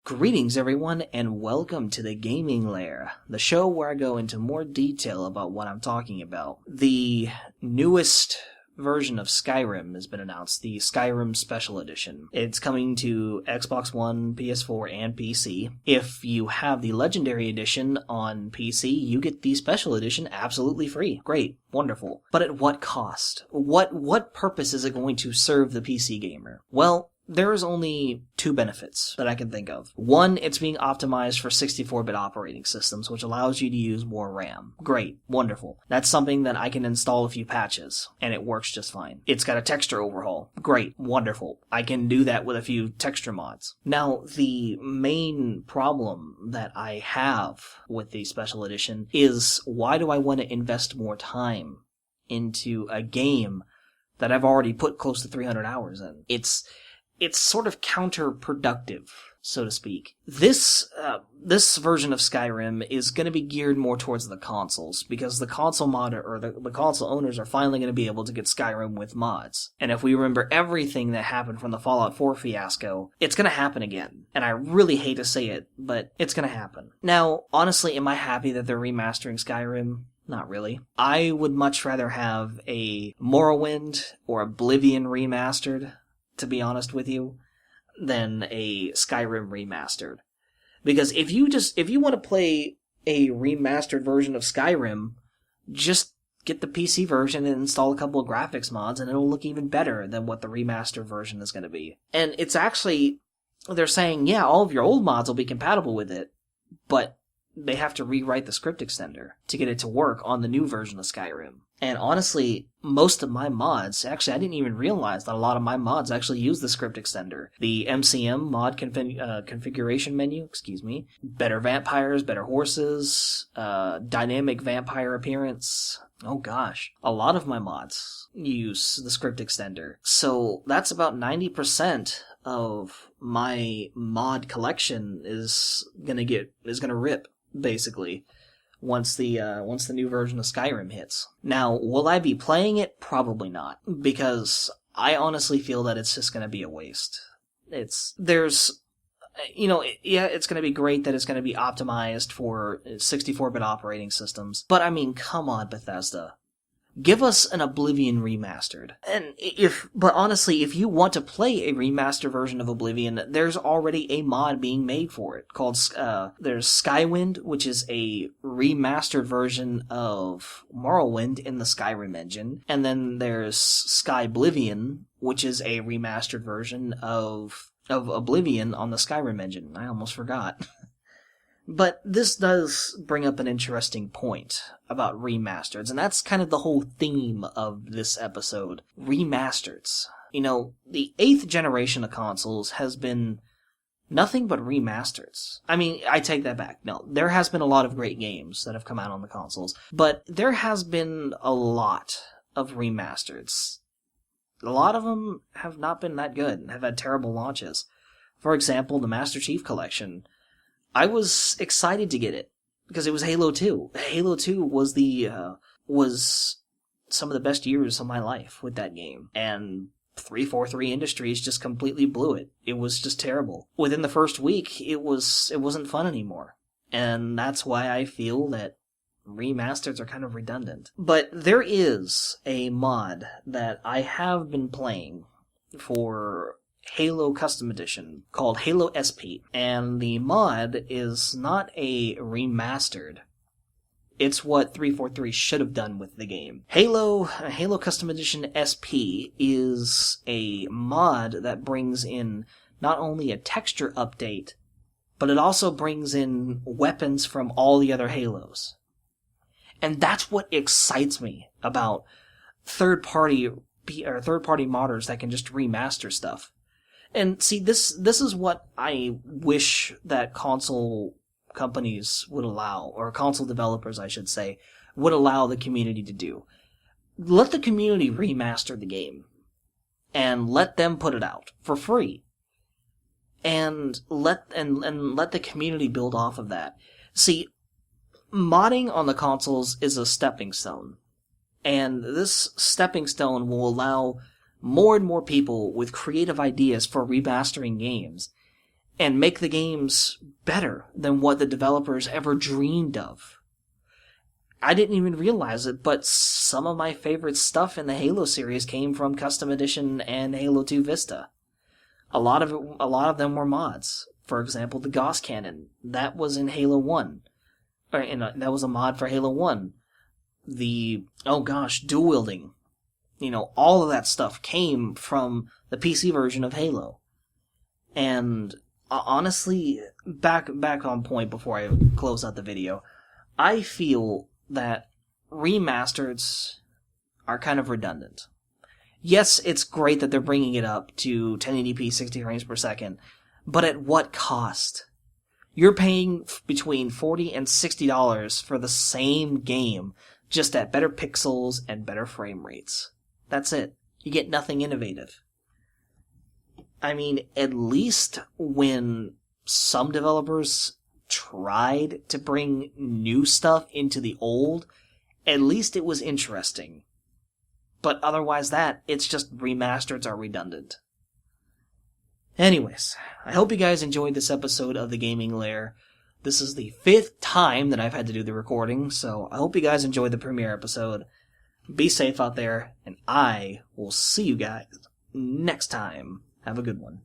Greetings, everyone, and welcome to the Gaming Lair, the show where I go into more detail about what I'm talking about. The newest version of Skyrim has been announced, the Skyrim Special Edition. It's coming to Xbox One, PS4, and PC. If you have the Legendary Edition on PC, you get the Special Edition absolutely free. Great. Wonderful. But at what cost? What purpose is it going to serve the PC gamer? Well, there's only two benefits that I can think of. One, it's being optimized for 64-bit operating systems, which allows you to use more RAM. Great. Wonderful. That's something that I can install a few patches, and it works just fine. It's got a texture overhaul. Great. Wonderful. I can do that with a few texture mods. Now, the main problem that I have with the Special Edition is, why do I want to invest more time into a game that I've already put close to 300 hours in? It's sort of counterproductive, so to speak. This version of Skyrim is going to be geared more towards the consoles, because the console modder, or the console owners, are finally going to be able to get Skyrim with mods. And if we remember everything that happened from the Fallout 4 fiasco, it's going to happen again. And I really hate to say it, but it's going to happen. Now, honestly, am I happy that they're remastering Skyrim? Not really. I would much rather have a Morrowind or Oblivion remastered, to be honest with you, than a Skyrim remastered. Because if you want to play a remastered version of Skyrim, just get the PC version and install a couple of graphics mods, and it'll look even better than what the remastered version is going to be. And it's actually, they're saying, yeah, all of your old mods will be compatible with it, but they have to rewrite the script extender to get it to work on the new version of Skyrim. And honestly, most of my mods, actually I didn't even realize that a lot of my mods actually use the script extender. The MCM mod configuration menu, better vampires, better horses, dynamic vampire appearance. Oh gosh, a lot of my mods use the script extender. So that's about 90% of my mod collection is gonna rip, basically, once the new version of Skyrim hits. Now, will I be playing it? Probably not, because I honestly feel that it's just going to be a waste. It's going to be great that it's going to be optimized for 64-bit operating systems, but I mean, come on, Bethesda. Give us an Oblivion remastered. But honestly, if you want to play a remastered version of Oblivion, there's already a mod being made for it called, there's Skywind, which is a remastered version of Morrowind in the Skyrim engine. And then there's Skyblivion, which is a remastered version of Oblivion on the Skyrim engine. I almost forgot. But this does bring up an interesting point about remasters, and that's kind of the whole theme of this episode. Remasters. You know, the 8th generation of consoles has been nothing but remasters. I mean, I take that back. No, there has been a lot of great games that have come out on the consoles, but there has been a lot of remasters. A lot of them have not been that good and have had terrible launches. For example, the Master Chief Collection. I was excited to get it because it was Halo 2. Halo 2 was some of the best years of my life with that game, and 343 Industries just completely blew it. It was just terrible. Within the first week, it wasn't fun anymore, and that's why I feel that remasters are kind of redundant. But there is a mod that I have been playing for Halo Custom Edition called Halo SP, and the mod is not a remastered. It's what 343 should have done with the game. Halo Custom Edition SP is a mod that brings in not only a texture update, but it also brings in weapons from all the other Halos. And that's what excites me about third-party modders that can just remaster stuff. And see, this is what I wish that console companies would allow, or console developers, I should say, would allow the community to do. Let the community remaster the game, and let them put it out for free, and let the community build off of that. See, modding on the consoles is a stepping stone, and this stepping stone will allow more and more people with creative ideas for remastering games and make the games better than what the developers ever dreamed of. I didn't even realize it, but some of my favorite stuff in the Halo series came from Custom Edition and Halo 2 Vista. A lot of them were mods. For example, the Gauss Cannon, that was in Halo 1. That was a mod for Halo 1. Dual wielding. All of that stuff came from the PC version of Halo. And honestly, back on point before I close out the video, I feel that remasters are kind of redundant. Yes, it's great that they're bringing it up to 1080p 60 frames per second, but at what cost? You're paying between $40 and $60 for the same game, just at better pixels and better frame rates. That's it. You get nothing innovative. I mean, at least when some developers tried to bring new stuff into the old, at least it was interesting. But otherwise it's just remasters are redundant. Anyways, I hope you guys enjoyed this episode of The Gaming Lair. This is the 5th time that I've had to do the recording, so I hope you guys enjoyed the premiere episode. Be safe out there, and I will see you guys next time. Have a good one.